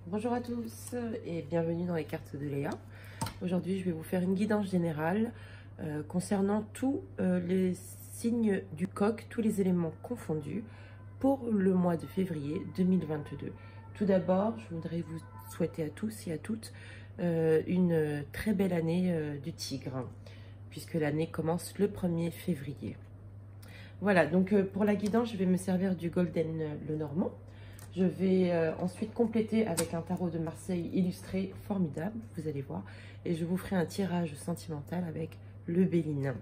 Bonjour à tous et bienvenue dans les cartes de Léa. Aujourd'hui, je vais vous faire une guidance générale concernant tous les signes du coq, tous les éléments confondus pour le mois de février 2022. Tout d'abord, je voudrais vous souhaiter à tous et à toutes une très belle année du tigre, puisque l'année commence le 1er février. Voilà, donc pour la guidance, je vais me servir du Golden Lenormand. Je vais ensuite compléter avec un tarot de Marseille illustré formidable, vous allez voir. Et je vous ferai un tirage sentimental avec le Béline.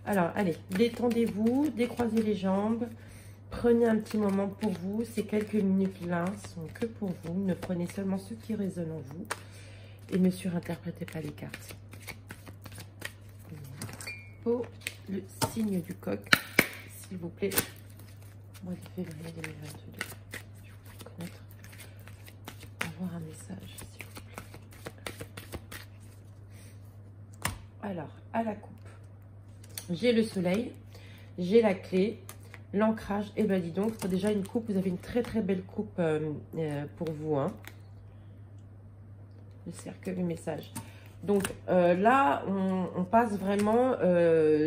Alors, allez, détendez-vous, décroisez les jambes. Prenez un petit moment pour vous. Ces quelques minutes-là sont que pour vous. Ne prenez seulement ce qui résonne en vous. Et ne surinterprétez pas les cartes. Pour le signe du coq, s'il vous plaît, mois de février 2022. Avoir un message, s'il vous plaît. Alors, à la coupe, j'ai le soleil, j'ai la clé, l'ancrage. Et ben dis donc, pour déjà une coupe, vous avez une très très belle coupe pour vous. Hein. Le cercle, le message. Donc là, on passe vraiment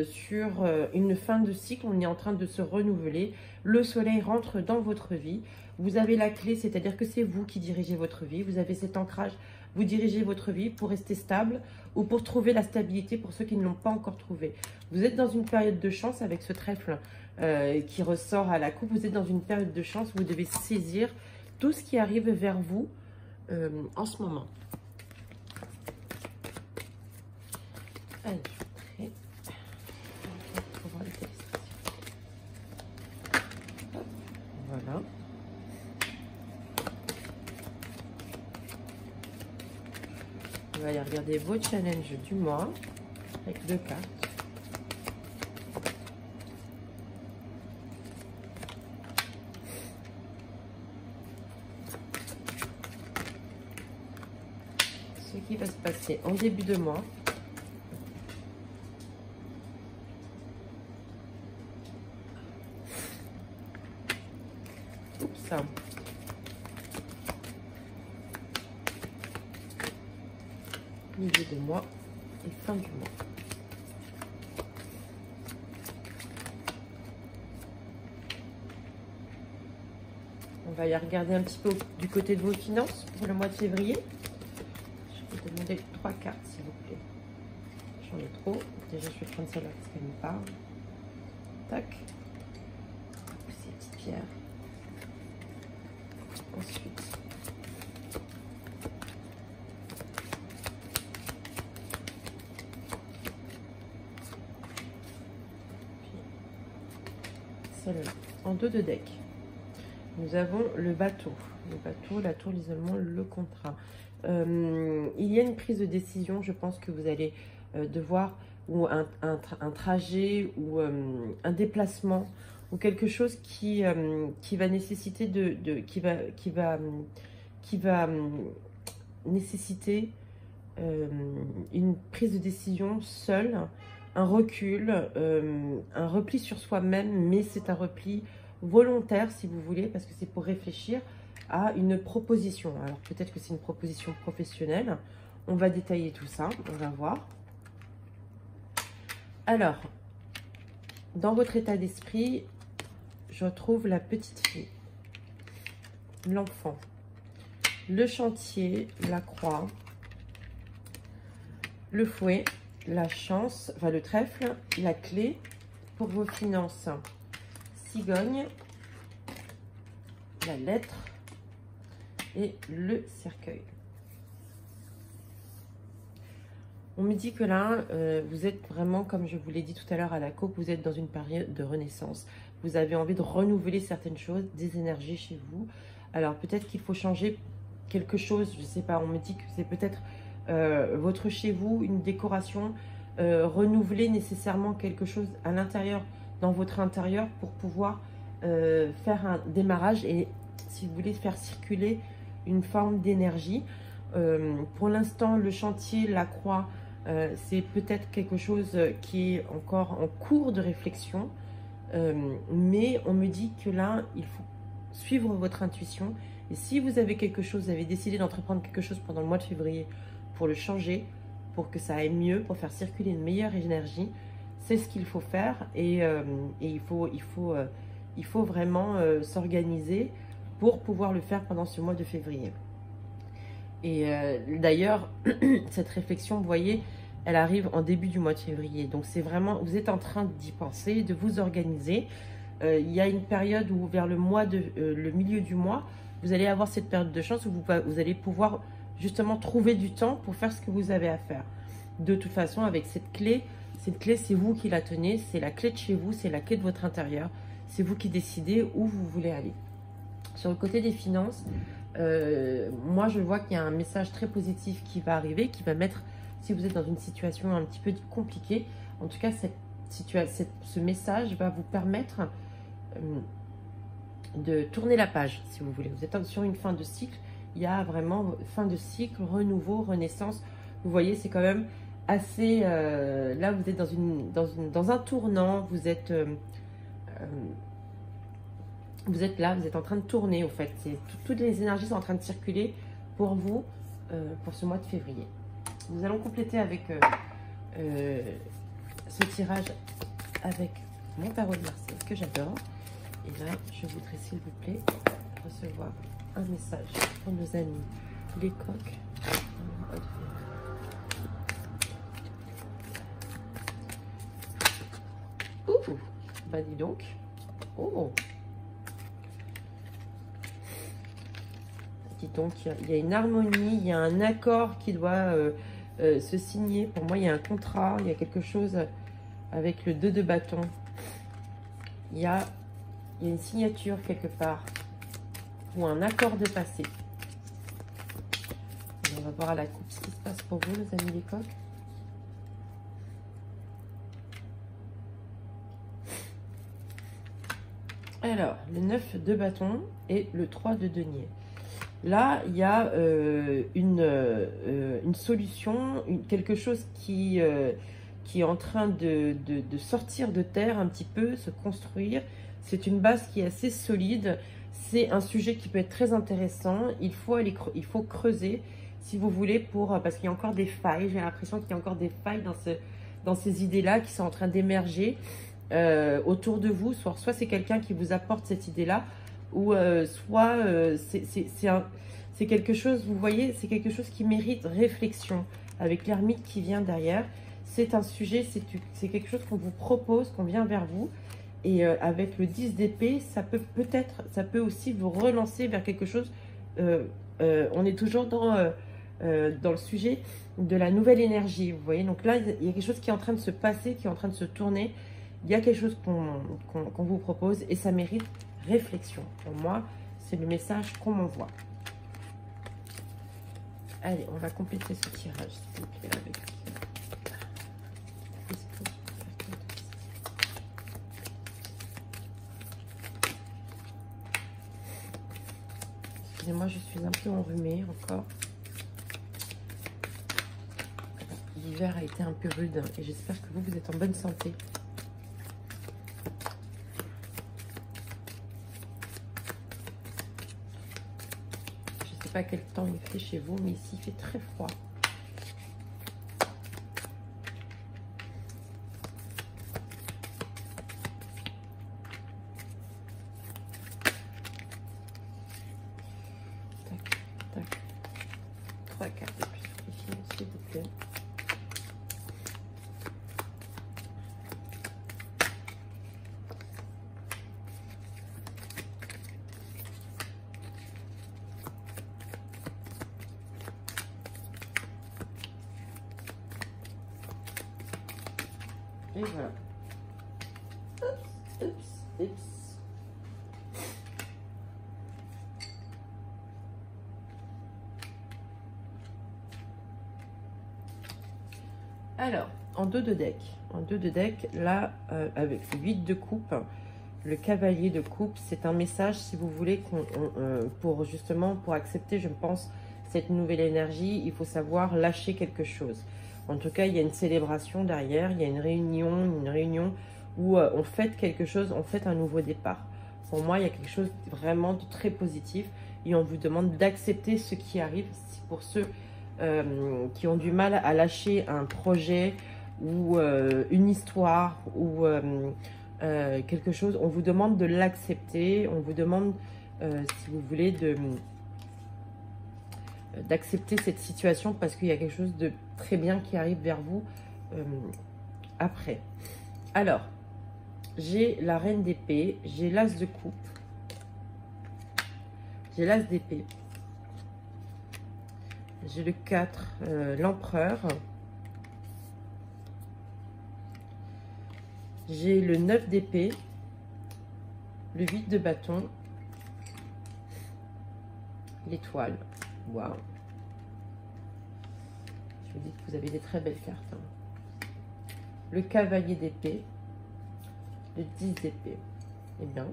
sur une fin de cycle. On est en train de se renouveler. Le soleil rentre dans votre vie. Vous avez la clé, c'est-à-dire que c'est vous qui dirigez votre vie. Vous avez cet ancrage. Vous dirigez votre vie pour rester stable ou pour trouver la stabilité pour ceux qui ne l'ont pas encore trouvé. Vous êtes dans une période de chance avec ce trèfle qui ressort à la coupe. Vous êtes dans une période de chance où vous devez saisir tout ce qui arrive vers vous en ce moment. Allez, je vais pour voir les illustrations. Voilà. On va aller regarder vos challenges du mois avec 2 cartes. Ce qui va se passer en début de mois. Oups. Milieu de mois et fin du mois. On va y regarder un petit peu du côté de vos finances pour le mois de février. Je vais demander 3 cartes s'il vous plaît. J'en ai trop. Déjà je vais prendre celle-là parce qu'elle me parle. Tac. Ces petites pierres. Ensuite. Celle-là, en 2 de deck. Nous avons le bateau. Le bateau, la tour, l'isolement, le contrat. Il y a une prise de décision, je pense que vous allez devoir, ou un trajet, ou un déplacement, ou quelque chose qui va nécessiter qui va nécessiter une prise de décision seule, un recul, un repli sur soi-même, mais c'est un repli volontaire si vous voulez, parce que c'est pour réfléchir à une proposition. Alors peut-être que c'est une proposition professionnelle. On va détailler tout ça, on va voir. Alors, dans votre état d'esprit, je retrouve la petite fille, l'enfant, le chantier, la croix, le fouet, la chance, enfin le trèfle, la clé pour vos finances, cigogne, la lettre et le cercueil. On me dit que là, vous êtes vraiment, comme je vous l'ai dit tout à l'heure à la coupe, vous êtes dans une période de renaissance. Vous avez envie de renouveler certaines choses, des énergies chez vous. Alors peut-être qu'il faut changer quelque chose, je ne sais pas, on me dit que c'est peut-être votre chez vous, une décoration, renouveler nécessairement quelque chose à l'intérieur, dans votre intérieur, pour pouvoir faire un démarrage et, si vous voulez, faire circuler une forme d'énergie. Pour l'instant, le chantier, la croix, c'est peut-être quelque chose qui est encore en cours de réflexion, mais on me dit que là, il faut suivre votre intuition Et si vous avez quelque chose, vous avez décidé d'entreprendre quelque chose pendant le mois de février pour le changer, pour que ça aille mieux, pour faire circuler une meilleure énergie, c'est ce qu'il faut faire. Et il faut vraiment s'organiser pour pouvoir le faire pendant ce mois de février. Et d'ailleurs, cette réflexion, vous voyez, elle arrive en début du mois de février. Donc c'est vraiment, vous êtes en train d'y penser, de vous organiser. Il y a une période où vers le milieu du mois, vous allez avoir cette période de chance où vous allez pouvoir justement trouver du temps pour faire ce que vous avez à faire. De toute façon, avec cette clé, c'est vous qui la tenez, c'est la clé de chez vous, c'est la clé de votre intérieur. C'est vous qui décidez où vous voulez aller. Sur le côté des finances, moi je vois qu'il y a un message très positif qui va arriver, qui va mettre, si vous êtes dans une situation un petit peu compliquée, en tout cas ce message va vous permettre de tourner la page, si vous voulez. Vous êtes sur une fin de cycle, il y a vraiment fin de cycle, renouveau, renaissance. Vous voyez, c'est quand même assez... là, vous êtes dans un tournant, vous êtes là, vous êtes en train de tourner, au fait. Toutes les énergies sont en train de circuler pour vous, pour ce mois de février. Nous allons compléter avec ce tirage avec mon tarot de Marseille, que j'adore. Et là, je voudrais, s'il vous plaît, recevoir un message pour nos amis, les coqs. Ouh, bah dis donc. Oh, dis donc, il y a une harmonie, il y a un accord qui doit se signer. Pour moi, il y a un contrat, il y a quelque chose avec le 2 de bâton. Il y a une signature quelque part ou un accord de passé. Et on va voir à la coupe ce qui se passe pour vous, les amis les coqs. Alors, le 9 de bâton et le 3 de denier. Là, il y a une solution, quelque chose qui est en train de sortir de terre un petit peu, se construire. C'est une base qui est assez solide. C'est un sujet qui peut être très intéressant. Il faut creuser, si vous voulez, parce qu'il y a encore des failles. J'ai l'impression qu'il y a encore des failles dans ces idées-là qui sont en train d'émerger autour de vous. Soit c'est quelqu'un qui vous apporte cette idée-là, ou soit c'est quelque chose, vous voyez, c'est quelque chose qui mérite réflexion, avec l'ermite qui vient derrière. C'est un sujet, c'est quelque chose qu'on vous propose, qu'on vient vers vous. Et avec le 10 d'épée, ça peut aussi vous relancer vers quelque chose. On est toujours dans le sujet de la nouvelle énergie, vous voyez. Donc là, il y a quelque chose qui est en train de se passer, qui est en train de se tourner. Il y a quelque chose qu'on vous propose et ça mérite réflexion. Pour moi, c'est le message qu'on m'envoie. Allez, on va compléter ce tirage, s'il vous plaît, avec... Excusez-moi, je suis un peu enrhumée encore. L'hiver a été un peu rude et j'espère que vous êtes en bonne santé. Je ne sais pas quel temps il fait chez vous, mais ici il fait très froid. Tac, tac. 3 cartes de purification, s'il vous plaît. Et voilà. Oups, oups, oups. Alors, en dos de deck, là, avec le 8 de coupe, le cavalier de coupe, c'est un message, si vous voulez, pour accepter, je pense, cette nouvelle énergie, il faut savoir lâcher quelque chose. En tout cas, il y a une célébration derrière, il y a une réunion où on fête quelque chose, on fête un nouveau départ. Pour moi, il y a quelque chose vraiment de très positif. et on vous demande d'accepter ce qui arrive. Pour ceux qui ont du mal à lâcher un projet ou une histoire ou quelque chose, on vous demande de l'accepter, on vous demande, si vous voulez, d'accepter cette situation parce qu'il y a quelque chose de très bien qui arrive vers vous après. Alors, j'ai la reine d'épée, j'ai l'as de coupe, j'ai l'as d'épée, j'ai le 4, l'empereur, j'ai le 9 d'épée, le 8 de bâton, l'étoile. Waouh! Je vous dis que vous avez des très belles cartes. Hein. Le cavalier d'épée, le 10 d'épée. Eh bien.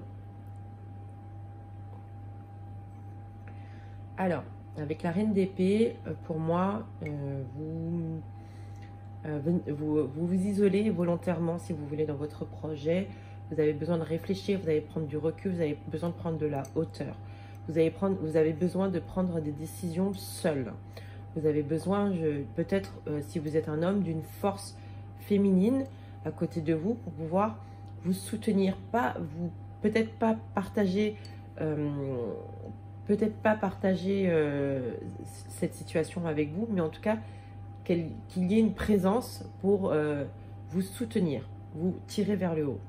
Alors, avec la reine d'épée, pour moi, vous vous isolez volontairement si vous voulez dans votre projet. Vous avez besoin de réfléchir, vous allez prendre du recul, vous avez besoin de prendre de la hauteur. Vous avez besoin de prendre des décisions seul. Vous avez besoin, peut-être, si vous êtes un homme, d'une force féminine à côté de vous pour pouvoir vous soutenir. Peut-être pas partager cette situation avec vous, mais en tout cas, qu'il y ait une présence pour vous soutenir, vous tirer vers le haut.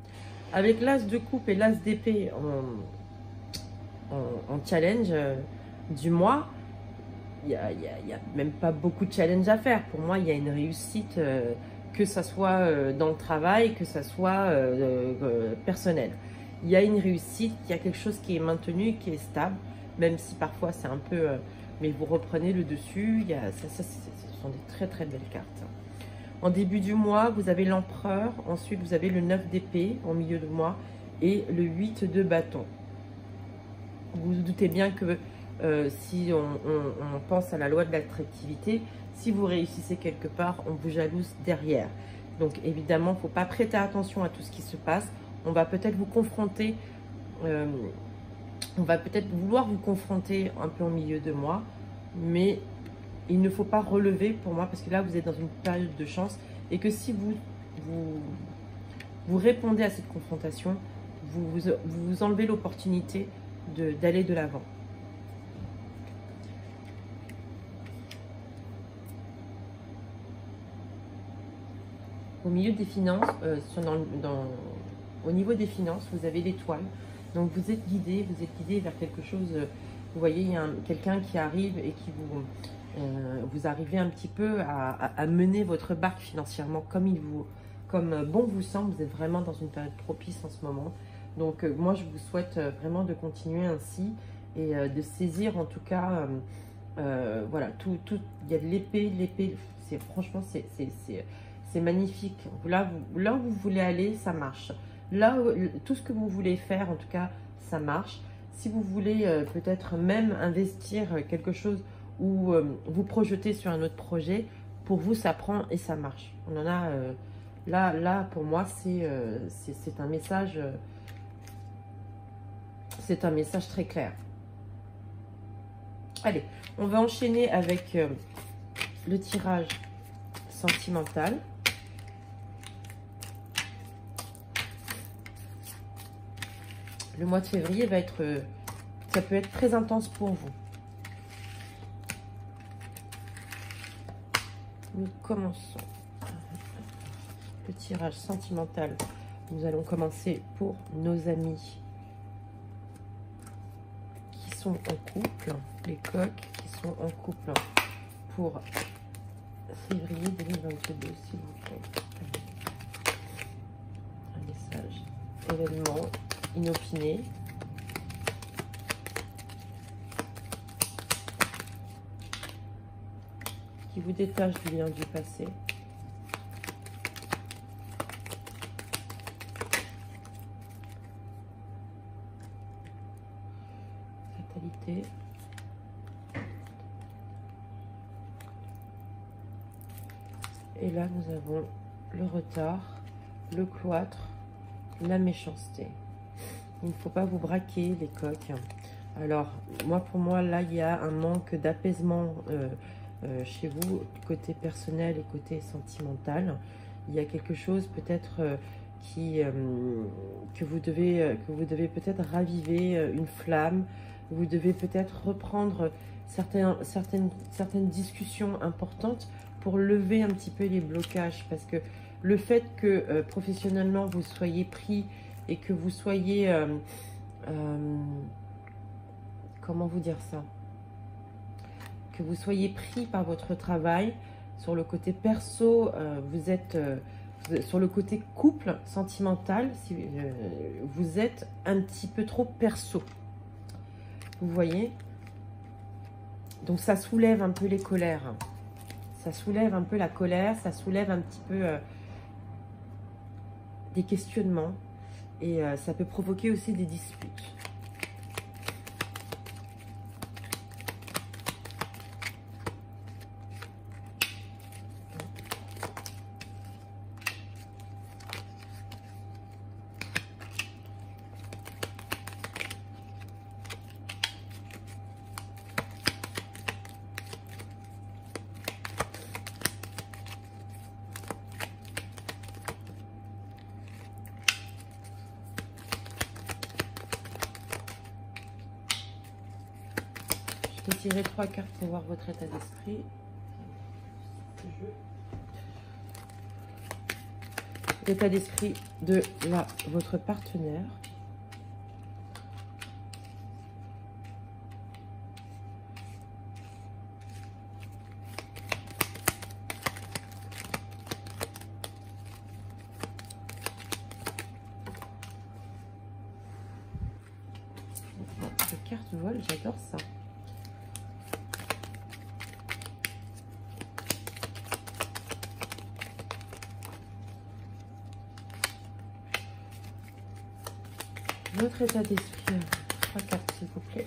Avec l'as de coupe et l'as d'épée en challenge du mois, il n'y a même pas beaucoup de challenge à faire. Pour moi, il y a une réussite, que ça soit dans le travail, que ça soit personnel. Il y a une réussite, il y a quelque chose qui est maintenu, qui est stable, même si parfois c'est un peu... mais vous reprenez le dessus, ce sont des très très belles cartes. En début du mois, vous avez l'empereur, ensuite vous avez le 9 d'épée en milieu de mois et le 8 de bâton. Vous vous doutez bien que si on pense à la loi de l'attractivité, si vous réussissez quelque part, on vous jalouse derrière. Donc évidemment, il ne faut pas prêter attention à tout ce qui se passe. On va peut-être vous confronter, on va peut-être vouloir vous confronter un peu en milieu de mois, mais il ne faut pas relever pour moi, parce que là, vous êtes dans une période de chance et que si vous répondez à cette confrontation, vous enlevez l'opportunité d'aller de l'avant. Au milieu des finances, au niveau des finances, vous avez l'étoile. Donc vous êtes guidé vers quelque chose. Vous voyez, il y a quelqu'un qui arrive et qui vous arrivez un petit peu à mener votre barque financièrement comme bon vous semble. Vous êtes vraiment dans une période propice en ce moment. Donc moi je vous souhaite vraiment de continuer ainsi et de saisir en tout cas, voilà, il y a de l'épée, franchement c'est magnifique. Là où vous voulez aller, ça marche. Là, tout ce que vous voulez faire, en tout cas, ça marche. Si vous voulez peut-être même investir quelque chose ou vous projeter sur un autre projet, pour vous, ça prend et ça marche. On en a, là, pour moi, c'est un message... c'est un message très clair. Allez, on va enchaîner avec le tirage sentimental. Le mois de février va être, ça peut être très intense pour vous. Nous commençons le tirage sentimental. Nous allons commencer pour nos amis qui sont en couple, les coqs qui sont en couple pour février 2022, s'il vous plaît. Un message, événement inopiné. Qui vous détache du lien du passé. Fatalité. Et là, nous avons le retard, le cloître, la méchanceté. Il ne faut pas vous braquer, les coqs. Alors, pour moi, là, il y a un manque d'apaisement chez vous, côté personnel et côté sentimental. Il y a quelque chose peut-être que vous devez peut-être raviver une flamme. Vous devez peut-être reprendre certaines discussions importantes pour lever un petit peu les blocages. Parce que le fait que professionnellement, vous soyez pris et que vous soyez... comment vous dire ça? Que vous soyez pris par votre travail, sur le côté perso, vous êtes sur le côté couple, sentimental, vous êtes un petit peu trop perso. Vous voyez? Donc ça soulève un peu les colères. Ça soulève un peu la colère, ça soulève un petit peu des questionnements. Et ça peut provoquer aussi des disputes. Je vais tirer 3 cartes pour voir votre état d'esprit. L'état d'esprit de votre partenaire. Les cartes volent, j'adore ça. Votre état d'esprit, 3 cartes s'il vous plaît.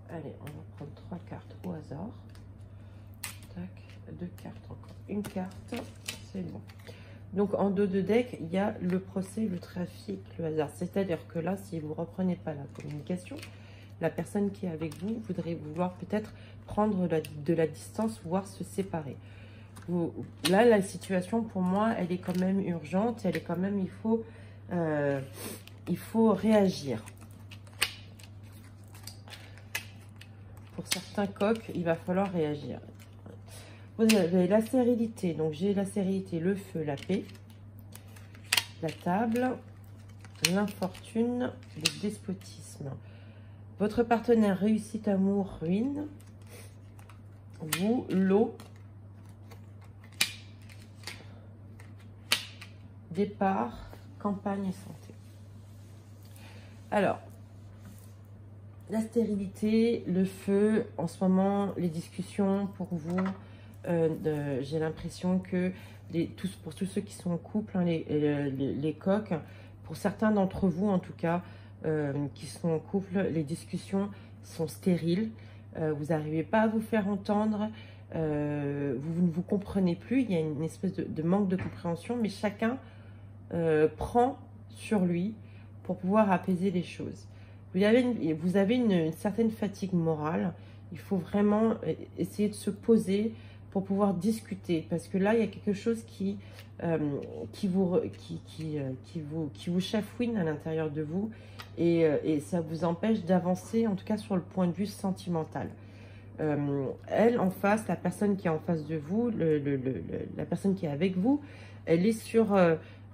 Allez, on va prendre 3 cartes au hasard. Tac, 2 cartes encore. Une carte, c'est bon. Donc, en dos de deck, il y a le procès, le trafic, le hasard. C'est-à-dire que là, si vous ne reprenez pas la communication, la personne qui est avec vous voudrait vouloir peut-être prendre de la distance, voire se séparer. Là, la situation, pour moi, elle est quand même urgente. Elle est quand même, il faut réagir. Pour certains coqs, il va falloir réagir. Vous avez la sérénité, donc j'ai la sérénité, le feu, la paix, la table, l'infortune, le despotisme. Votre partenaire, réussite, amour, ruine. Vous, l'eau, départ, campagne et santé. Alors, la stérilité, le feu, en ce moment, les discussions pour vous... j'ai l'impression que pour tous ceux qui sont en couple, hein, les coqs, pour certains d'entre vous en tout cas, qui sont en couple, les discussions sont stériles. Vous n'arrivez pas à vous faire entendre, vous ne vous comprenez plus, il y a une espèce de manque de compréhension, mais chacun prend sur lui pour pouvoir apaiser les choses. Vous avez une certaine fatigue morale, il faut vraiment essayer de se poser pour pouvoir discuter, parce que là, il y a quelque chose qui vous chafouine à l'intérieur de vous, et ça vous empêche d'avancer, en tout cas sur le point de vue sentimental. Elle, en face, la personne qui est en face de vous, la personne qui est avec vous, elle est sur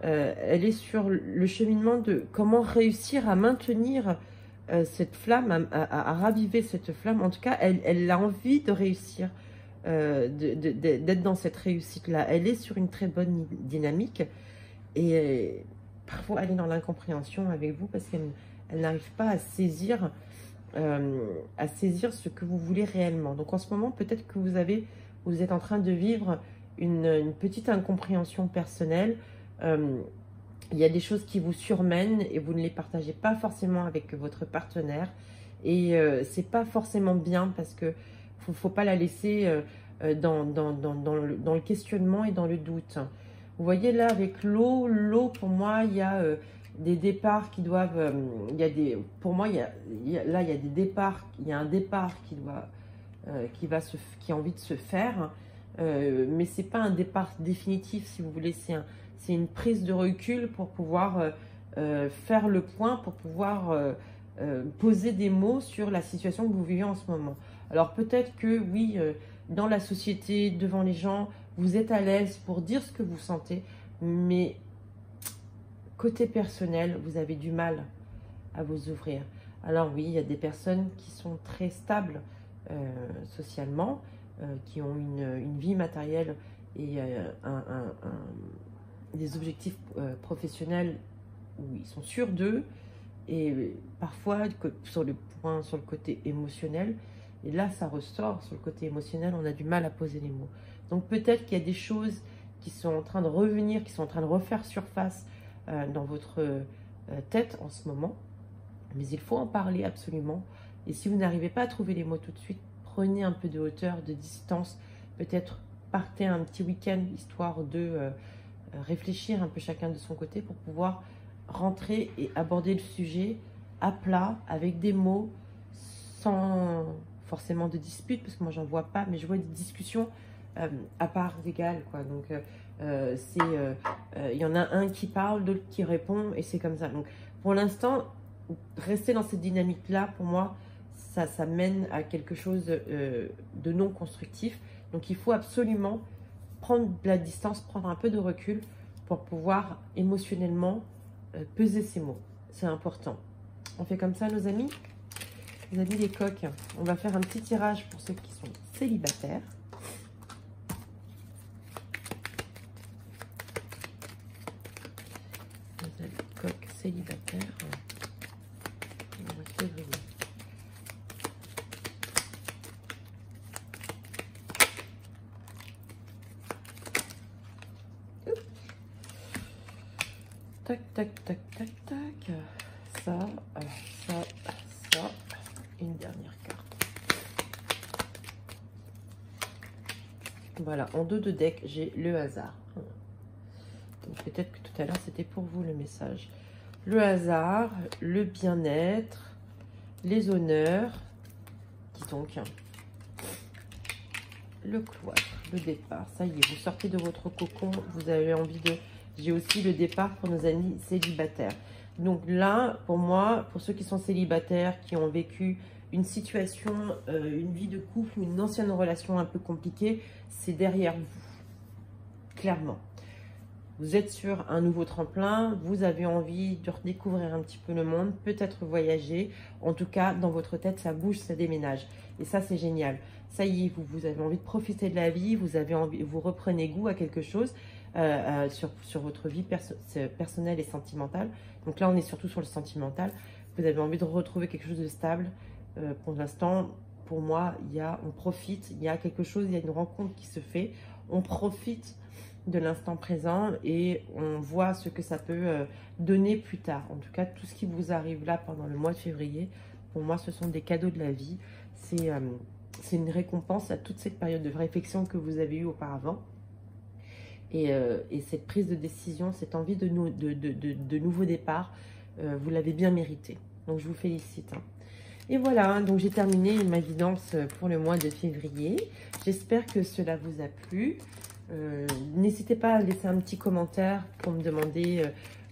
le cheminement de comment réussir à maintenir cette flamme, à raviver cette flamme. En tout cas, elle a envie de réussir, d'être dans cette réussite-là. Elle est sur une très bonne dynamique, et parfois elle est dans l'incompréhension avec vous parce qu'elle n'arrive pas à saisir ce que vous voulez réellement. Donc en ce moment, peut-être que vous êtes en train de vivre une petite incompréhension personnelle. il y a des choses qui vous surmènent et vous ne les partagez pas forcément avec votre partenaire. Et c'est pas forcément bien parce que faut pas la laisser dans le questionnement et dans le doute. Vous voyez là avec l'eau, pour moi il y a des départs qui doivent, pour moi là il y a des départs, il y a un départ qui a envie de se faire, mais c'est pas un départ définitif si vous voulez, c'est une prise de recul pour pouvoir faire le point, pour pouvoir poser des mots sur la situation que vous vivez en ce moment. Alors peut-être que oui, dans la société, devant les gens, vous êtes à l'aise pour dire ce que vous sentez, mais côté personnel, vous avez du mal à vous ouvrir. Alors oui, il y a des personnes qui sont très stables socialement, qui ont une vie matérielle et des objectifs professionnels où ils sont sûrs d'eux, et parfois sur le côté émotionnel, et là ça ressort sur le côté émotionnel, on a du mal à poser les mots. Donc peut-être qu'il y a des choses qui sont en train de revenir, qui sont en train de refaire surface dans votre tête en ce moment, mais il faut en parler absolument. Et si vous n'arrivez pas à trouver les mots tout de suite, prenez un peu de hauteur, de distance, peut-être partez un petit week-end histoire de réfléchir un peu chacun de son côté pour pouvoir rentrer et aborder le sujet à plat, avec des mots, sans forcément de dispute, parce que moi j'en vois pas, mais je vois des discussions à parts égales, quoi. Donc il y en a un qui parle, d'autres qui répond, et c'est comme ça. Donc pour l'instant, rester dans cette dynamique là, pour moi ça mène à quelque chose de non constructif. Donc il faut absolument prendre de la distance, prendre un peu de recul pour pouvoir émotionnellement peser ses mots. C'est important. On fait comme ça, nos amis. Les amis les coqs, on va faire un petit tirage pour ceux qui sont célibataires. Les amis coqs célibataires au mois de février. Tac, tac, tac, tac, tac. Ça, une dernière carte. Voilà, en dos de deck, j'ai le hasard. Donc peut-être que tout à l'heure, c'était pour vous le message. Le hasard, le bien-être, les honneurs. Dis donc. Le cloître, le départ. Ça y est, vous sortez de votre cocon, vous avez envie de... J'ai aussi le départ pour nos amis célibataires. Donc là, pour moi, pour ceux qui sont célibataires, qui ont vécu une situation, une vie de couple ou une ancienne relation un peu compliquée, c'est derrière vous, clairement. Vous êtes sur un nouveau tremplin, vous avez envie de redécouvrir un petit peu le monde, peut-être voyager. En tout cas, dans votre tête, ça bouge, ça déménage. Et ça, c'est génial. Ça y est, vous avez envie de profiter de la vie, vous reprenez goût à quelque chose. Sur votre vie personnelle et sentimentale. Donc là, on est surtout sur le sentimental. Vous avez envie de retrouver quelque chose de stable. Pour l'instant, pour moi, on profite. Il y a quelque chose, il y a une rencontre qui se fait. On profite de l'instant présent et on voit ce que ça peut donner plus tard. En tout cas, tout ce qui vous arrive là pendant le mois de février, pour moi, ce sont des cadeaux de la vie. C'est une récompense à toute cette période de réflexion que vous avez eue auparavant. Et cette prise de décision, cette envie de nouveau départ, vous l'avez bien mérité. Donc, je vous félicite. Hein. Et voilà, donc j'ai terminé ma guidance pour le mois de février. J'espère que cela vous a plu. N'hésitez pas à laisser un petit commentaire pour me demander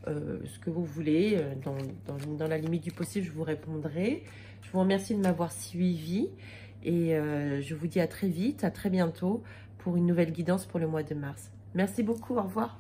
ce que vous voulez. Dans la limite du possible, je vous répondrai. Je vous remercie de m'avoir suivi. Et je vous dis à très vite, à très bientôt pour une nouvelle guidance pour le mois de mars. Merci beaucoup, au revoir.